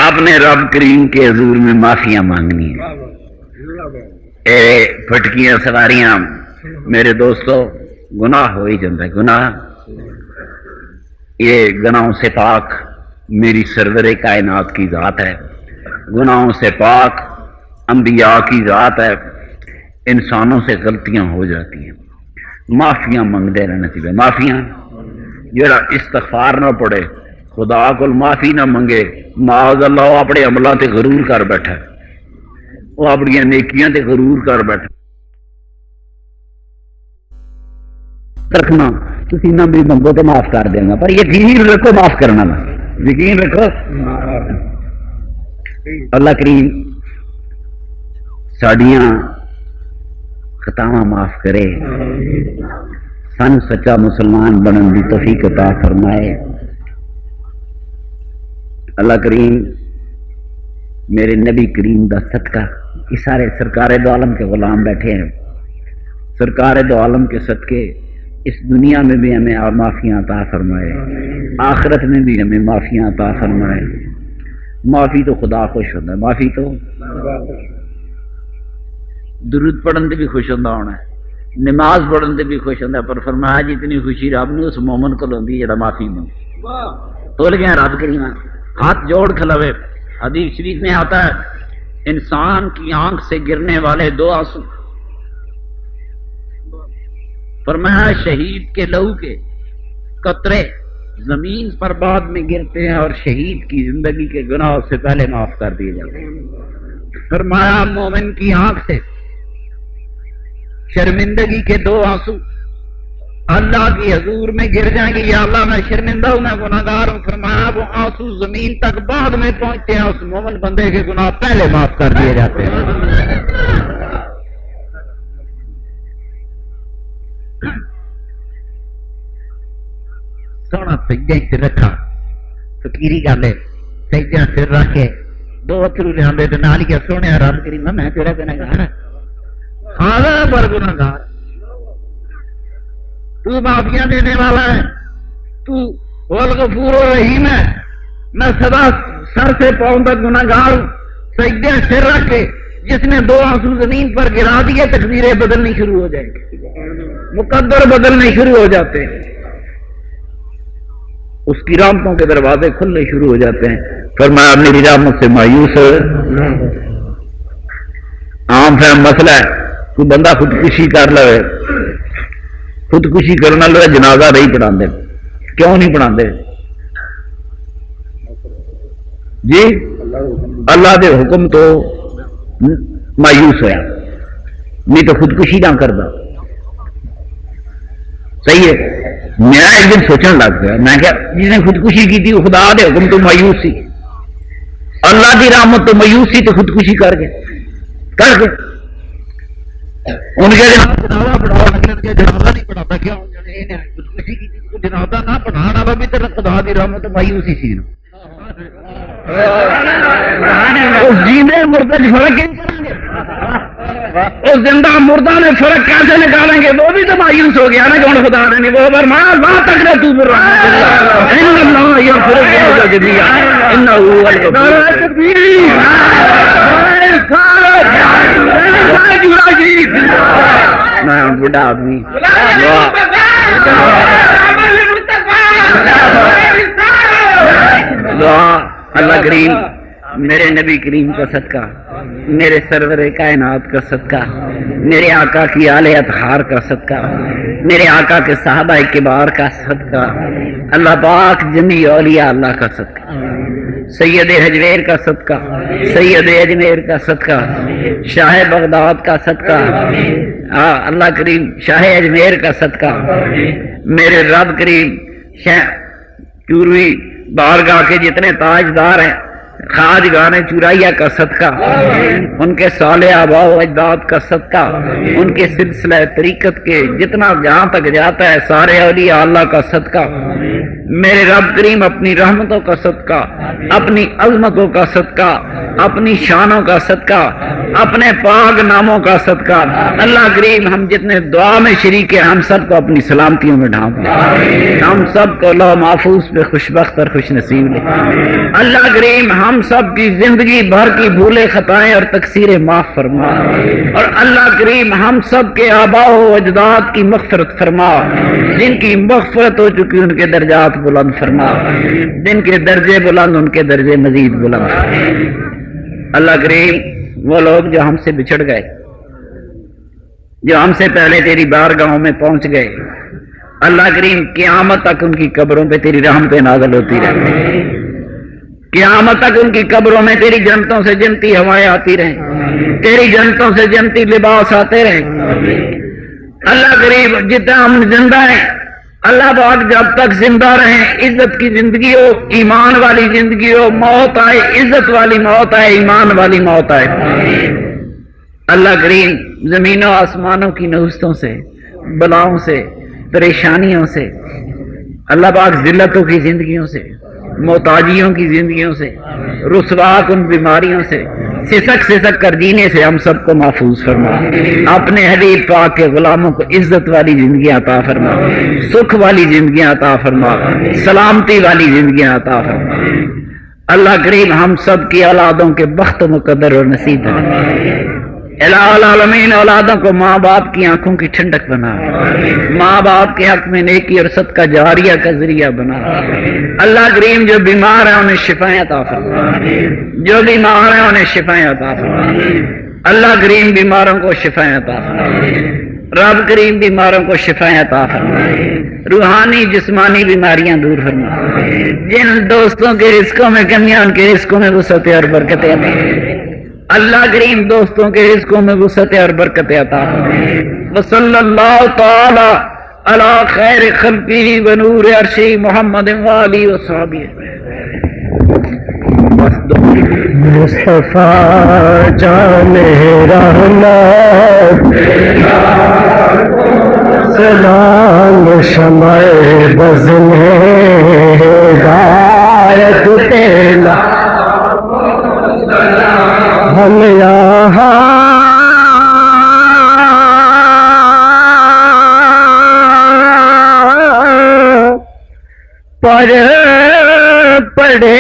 اپنے رب کریم کے حضور میں معافیاں مانگنی ہیں۔ اے پھٹکیاں سواریاں میرے دوستو، گناہ ہو ہی جاتا ہے، گناہ یہ گناہوں سے پاک میری سرور کائنات کی ذات ہے، گناہوں سے پاک انبیاء کی ذات ہے، انسانوں سے غلطیاں ہو جاتی ہیں، معافیاں منگتے رہنا چاہیے۔ معافیاں جڑا استغفار نہ پڑے، خدا کو معافی نہ منگے، معاذ اللہ وہ اپنے عملوں تے غرور کر بیٹھا، وہ اپنی نیکیاں تے غرور کر بیٹھا۔ رکھنا تسی نہ بھی منگو تو معاف کر دیں گا، پر یقین رکھو معاف کرنا نا، یقین رکھو۔ اللہ کریم ساڈیاں خطاواں معاف کرے، سن سچا مسلمان بنن دی توفیق عطا فرمائے۔ اللہ کریم میرے نبی کریم دا صدقہ، یہ سارے سرکار دو عالم کے غلام بیٹھے ہیں، سرکار دو عالم کے صدقے اس دنیا میں بھی ہمیں معافیاں عطا فرمائے، آخرت میں بھی ہمیں معافیاں عطا فرمائے۔ معافی تو خدا خوش ہوتا ہے، معافی تو درود پڑھن تے بھی خوش ہوتا ہونا ہے، نماز پڑھن تے بھی خوش ہوتا ہے، پر فرمایا جی اتنی خوشی رب نے اس مومن کو ہوندی ہے جڑا معافی منگے۔ تول گیا رب کریم ہاتھ جوڑ کھلوے۔ حدیث شریف میں آتا ہے انسان کی آنکھ سے گرنے والے دو آنسو، فرمایا شہید کے لہو کے قطرے زمین پر بعد میں گرتے ہیں اور شہید کی زندگی کے گناہ سے پہلے معاف کر دیے جاتے ہیں۔ فرمایا مومن کی آنکھ سے شرمندگی کے دو آنسو اللہ کی حضور میں گر جائیں گے، یا اللہ میں شرمندہ ہوں، میں گناہگار ہوں۔ فرمایا وہ آنسو زمین تک بعد میں پہنچتے ہیں، اس مومن بندے کے گناہ پہلے معاف کر دیے جاتے ہیں۔ سونا سجدے سے رکھا، فقیری گل ہے، سجدے سر رکھ کے دو اترو لے تو نال کیا سونے رب کریم میں تیرا گناہگار ہاں پر گناہگار، تو معافیاں دینے والا ہے، تو الغفور الرحیم ہے، میں سدا سر سے پاؤں تک گناہگار ہوں۔ سجدے سر رکھ کے جس نے دو آنسو زمین پر گرا دیے تقدیریں بدلنی شروع ہو جائیں گی، مقدر بدلنے شروع ہو جاتے ہیں، اس کی رحمتوں کے دروازے کھلنے شروع ہو جاتے ہیں۔ فرمایا میری رحمت سے مایوس ہو۔ عام فہم مسئلہ ہے، کوئی بندہ خودکشی کر لے، خودکشی کرنے والے جنازہ نہیں پڑھا دے، کیوں نہیں پڑھا دے جی؟ اللہ دے حکم تو مایوس ہویا، نہیں تو خودکشی نہ کرتا۔ صحیح ہے، میں ایک دن سوچنے لگ گیا، میں کیا جس نے خودکشی کی تھی وہ خدا دے حکم تو مایوس سی، اللہ دی رحمت تو مایوس سی، تو خودکشی کر کے ان کے جنازہ پڑھاؤ، جنازہ نہیں پڑھاتا کیا خودکشی کی تھی، جنازہ نہ پڑھانا والا بھی تو خدا دی رحمت تو مایوسی سی۔ جینے مردے فرق نہیں کریں گے، اس زندہ مردہ نے فرق کیسے نکالیں گے؟ وہ بھی تو مایوس ہو گیا نا کہ ہوں خدا نے وہ فرمایا لا تقنطوا من رحمت اللہ ان اللہ یغفر الذنوب جميعا انه هو الغفور الرحیم۔ میں بڑھا آدمی اللہ کریم میرے نبی کریم کا صدقہ، میرے سرور کائنات کا صدقہ، میرے آقا کی آل اطہار کا صدقہ، میرے آقا کے صحابہ کبار کا صدقہ، اللہ پاک جمی اولیاء اللہ کا صدقہ، سید حجویر کا صدقہ، سید اجمیر کا صدقہ، شاہ بغداد کا صدقہ، اللہ کریم شاہ اجمیر کا صدقہ، میرے رب کریم شاہ چوروی بارگاہ کے جتنے تاجدار ہیں، خواجگان چورائیا کا صدقہ، ان کے صالح آباء و اجداد کا صدقہ، ان کے سلسلہ طریقت کے جتنا جہاں تک جاتا ہے سارے اولیاء اللہ کا صدقہ، میرے رب کریم اپنی رحمتوں کا صدقہ، اپنی عظمتوں کا صدقہ، اپنی شانوں کا صدقہ، اپنے پاک ناموں کا صدقہ، اللہ کریم ہم جتنے دعا میں شریک ہیں ہم سب کو اپنی سلامتیوں میں ڈھانپ لے، ہم سب کو لوح محفوظ پہ خوشبخت اور خوش نصیب لے۔ اللہ کریم ہم سب کی زندگی بھر کی بھولے خطائیں اور تقصیریں معاف فرما، اور اللہ کریم ہم سب کے آباء و اجداد کی مغفرت فرما، جن کی مغفرت ہو چکی ان کے درجات بلند فرما، جن کے درجے بلند ان کے درجے مزید بلند فرما۔ اللہ کریم وہ لوگ جو ہم سے بچھڑ گئے، جو ہم سے پہلے تیری بارگاہوں میں پہنچ گئے، اللہ کریم قیامت تک ان کی قبروں پہ تیری رحمتیں نازل ہوتی رہیں، قیامت تک ان کی قبروں میں تیری جنتوں سے جنتی ہوائیں آتی رہیں، تیری جنتوں سے جنتی لباس آتے رہیں۔ اللہ کریم جتنا ہم زندہ ہیں، اللہ پاک جب تک زندہ رہیں عزت کی زندگی ہو، ایمان والی زندگی ہو، موت آئے عزت والی موت آئے، ایمان والی موت آئے۔ اللہ کریم زمین و آسمانوں کی نحوستوں سے، بلاؤں سے، پریشانیوں سے، اللہ پاک ذلتوں کی زندگیوں سے، محتاجیوں کی زندگیوں سے، رسوا کن بیماریوں سے، سسک کر جینے سے ہم سب کو محفوظ فرما، اپنے حبیب پاک کے غلاموں کو عزت والی زندگی عطا فرما، سکھ والی زندگی عطا فرما، سلامتی والی زندگی عطا فرما۔ اللہ کریم ہم سب کی اولادوں کے بخت و مقدر اور نصیب بنا، الہ العالمین اولادوں کو ماں باپ کی آنکھوں کی ٹھنڈک بنا، ماں باپ کے حق میں نیکی اور صدقہ جاریہ کا ذریعہ بنا۔ اللہ کریم جو بیمار ہیں انہیں شفائیں عطا فرما، جو بیمار ہیں انہیں شفائیں عطا فرما۔ اللہ کریم بیماروں کو شفائیں عطا فرما، رب کریم بیماروں کو شفائیں عطا فرما، روحانی جسمانی بیماریاں دور فرما، جن دوستوں کے رزقوں میں کمیاں ان کے رزقوں میں وسعتیں اور برکتیں عطا فرما۔ اللہ کریم دوستوں کے رزقوں میں وسعتیں اور برکتیں عطا فرما۔ وصلی اللہ تعالی علی خیر خلقہ ونور عرشہ محمد وآلہ وصحبہ۔ مصطفیٰ جان رحمت سلام شمع بز میں ہدایت تیرا ہم یہاں پر پڑے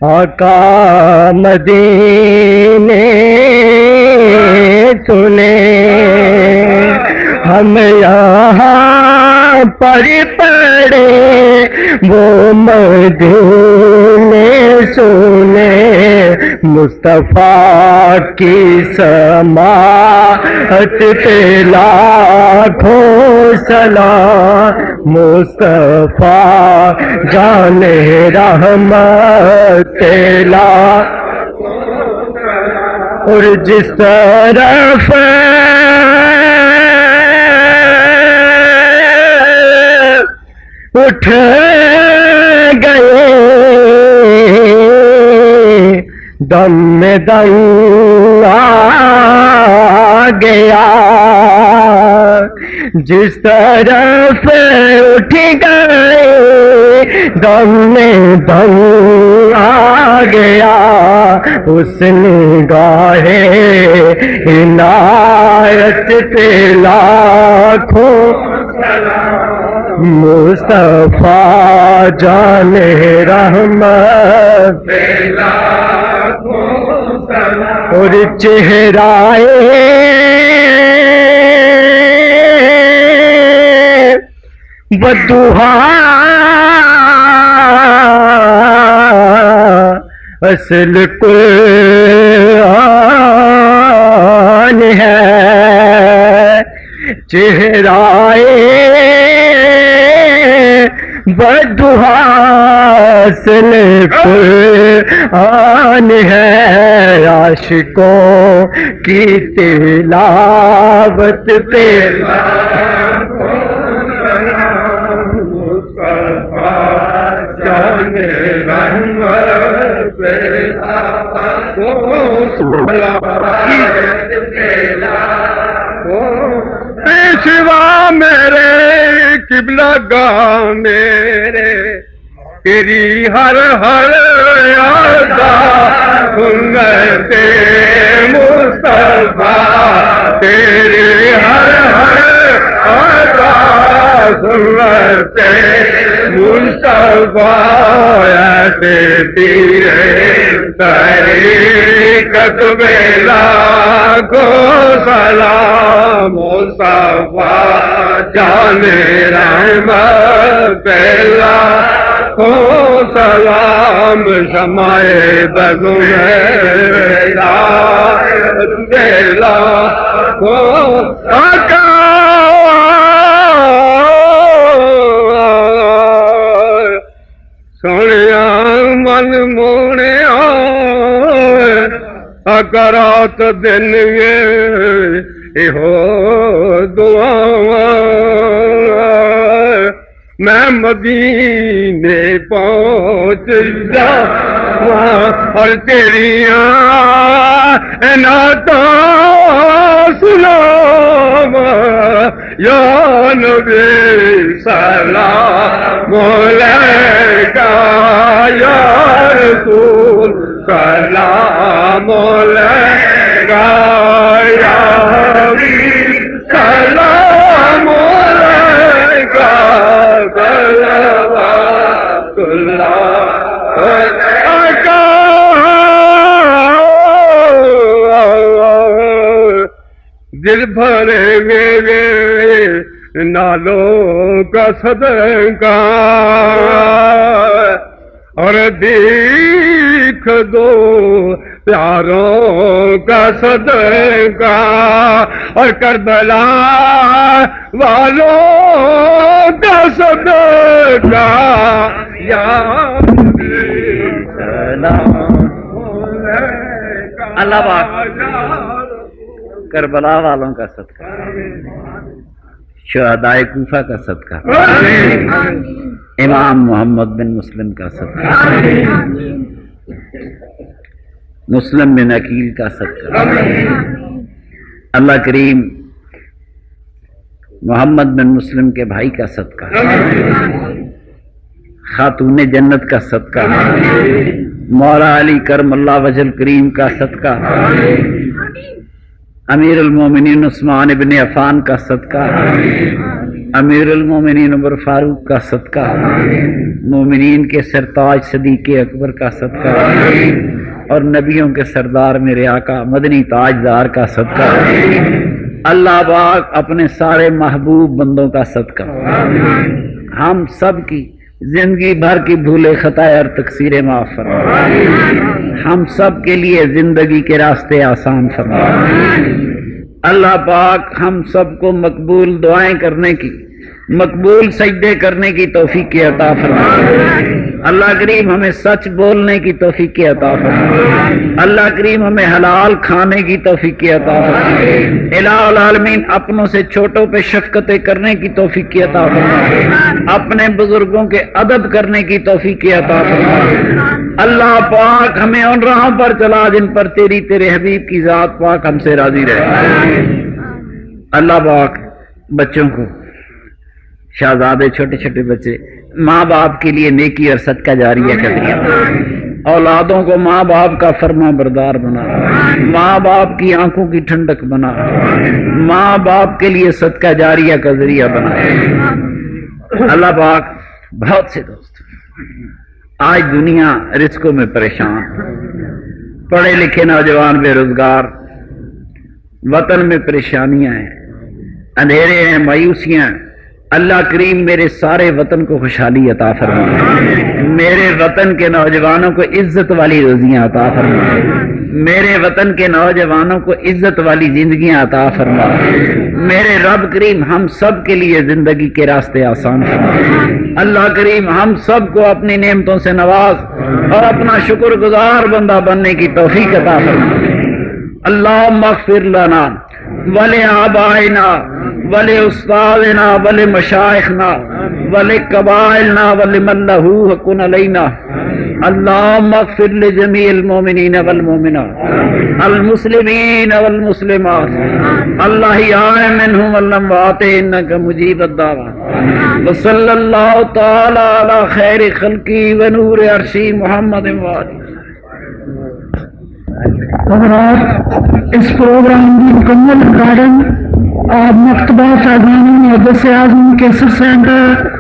آقا مدینے سنے، ہم یہاں پر پڑے وہ مدینے سنے، مصطفیٰ کی سماعت پہ لاکھوں سلام، مصطفیٰ جان رحمت تیلا، اور جس طرف اٹھ گئے دم میں دم آ گیا، جس طرف اٹھ گئے دم میں دم آ گیا، اس نگاہ عنایت پہ لاکھوں مصطفیٰ جان رحمت اور چہرائے بدوہا اصل قرآن ہے، چہرائے بدوہا اصل قرآن ہے، عاشقوں کی تلاوت پہ پیشوا میرے قبلہ گاہ میرے تیری ہر ہر ادا سنتے مصطفیٰ تیری ہر ہر ادا سنتے مصطفیٰ ایسے تیرے طریقت میں لاکھوں سلام مصطفیٰ جان رحمت پہلا کو سلام شمع بز میرا دیلا کو آقا سونیا من مونیا اکرات دن ہو دعا میں مدینے پہنچ جاواں اور تیریاں نعتاں سناواں یا نبی سلام علیکہ یا رسول سلام علیکہ یا حبیب سلام علیکہ صلوات اللہ علیکہ دل بھرے میرے نالوں کا صدقہ اور دیکھ دو پیاروں کا صدقہ اور کربلا والوں کا صدقہ یا اللہ پاک کربلا والوں کا صدقہ شہدائے کوفہ کا صدقہ امام محمد بن مسلم کا صدقہ مسلم بن عقیل کا صدقہ اللہ کریم محمد بن مسلم کے بھائی کا صدقہ خاتون جنت کا صدقہ مولا علی کرم اللہ وجہ کریم کا صدقہ امیر المومنین عثمان ابن عفان کا صدقہ امیر المومنین عمر فاروق کا صدقہ مومنین کے سرتاج صدیق اکبر کا صدقہ اور نبیوں کے سردار میرے آقا مدنی تاجدار کا صدقہ اللہ پاک اپنے سارے محبوب بندوں کا صدقہ ہم سب کی زندگی بھر کی بھولے خطائیں اور تقصیریں معاف فرما ہم سب کے لیے زندگی کے راستے آسان فرما اللہ پاک ہم سب کو مقبول دعائیں کرنے کی مقبول سجدے کرنے کی توفیق عطا فرما اللہ کریم ہمیں سچ بولنے کی توفیق عطا فرما اللہ کریم ہمیں حلال کھانے کی توفیق عطا فرما الہ العالمین اپنوں سے چھوٹوں پہ شفقتیں کرنے کی توفیق عطا فرما اپنے بزرگوں کے ادب کرنے کی توفیق عطا فرما اللہ پاک ہمیں ان راہوں پر چلا جن پر تیرے حبیب کی ذات پاک ہم سے راضی رہے اللہ پاک بچوں کو شہزادے چھوٹے چھوٹے بچے ماں باپ کے لیے نیکی اور صدقہ جاریہ کر دیا اولادوں کو ماں باپ کا فرما بردار بنا ماں باپ کی آنکھوں کی ٹھنڈک بنا ماں باپ کے لیے صدقہ جاریہ کا ذریعہ بنا اللہ پاک بہت سے دوست آج دنیا رزقوں میں پریشان پڑھے لکھے نوجوان بے روزگار وطن میں پریشانیاں ہیں اندھیرے ہیں مایوسیاں اللہ کریم میرے سارے وطن کو خوشحالی عطا فرما میرے وطن کے نوجوانوں کو عزت والی روزیاں عطا فرما میرے وطن کے نوجوانوں کو عزت والی زندگیاں عطا فرما میرے رب کریم ہم سب کے لیے زندگی کے راستے آسان فرما اللہ کریم ہم سب کو اپنی نعمتوں سے نواز اور اپنا شکر گزار بندہ بننے کی توفیق عطا فرما اللہم اغفر لنا ولآبائنا ولأستاذنا ولمشائخنا ولقبائلنا ولمن له حق علینا اللهم اغفر لجميع المؤمنين والمؤمنات المسلمين والمسلمات الأحياء منهم والأموات إنك مجيب الدعوات وصلى الله تعالى على خير خلقه ونور عرشه محمد وآله. حضرات اس پروگرام کی مکمل ریکارڈنگ آپ مکتبہ فیضان محدث اعظم کیسٹ سینٹر